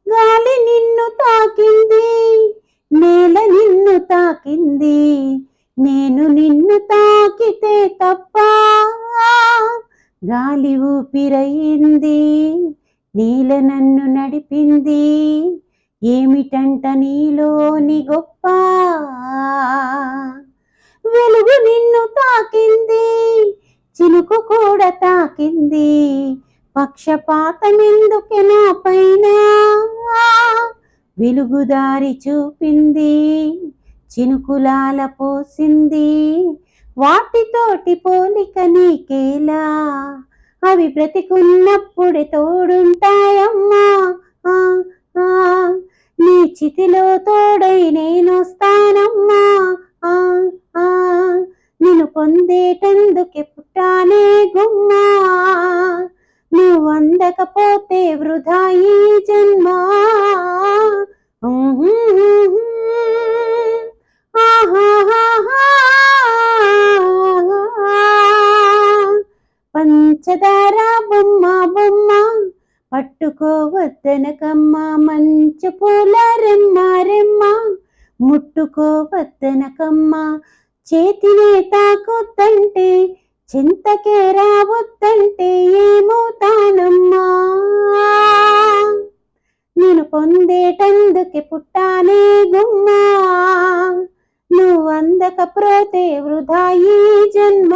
గాలి నిన్ను తాకింది, నేల నిన్ను తాకింది, నేను నిన్ను తాకితే తప్ప. గాలి ఊపిరయింది, నీల నన్ను నడిపింది, ఏమిటంట నీలోని గొప్ప. వెలుగు నిన్ను తాకింది, చినుకు కూడా తాకింది, పక్షపాతమెందుకే నా పైన. వెలుగుదారి చూపింది, చినుకులాల పోసింది, వాటితోటి పోలిక నీకేలా. అవి బ్రతికున్నప్పుడే తోడుంటాయమ్మా. ఆ, ఆ, నీ చితిలో తోడై నేనొస్తానమ్మా. ఆ, ఆ, నిన్ను పొందేటందుకే పుట్టానే గుమ్మా. నువ్వు అందకపోతే వృధా ఈ జన్మ. పంచదార బొమ్మ బొమ్మ పట్టుకోవద్దనకమ్మ, మంచు పూల రెమ్మ రెమ్మ ముట్టుకోవద్దనకమ్మ, చేతినే తాకొద్దంటే చింతకే రావద్దంటే ఏమవుతానమ్మా. నేను పొందేటందుకే పుట్టానే గుమ్మా, నువ్వు అందకపోతే వృధా ఈ జన్మ.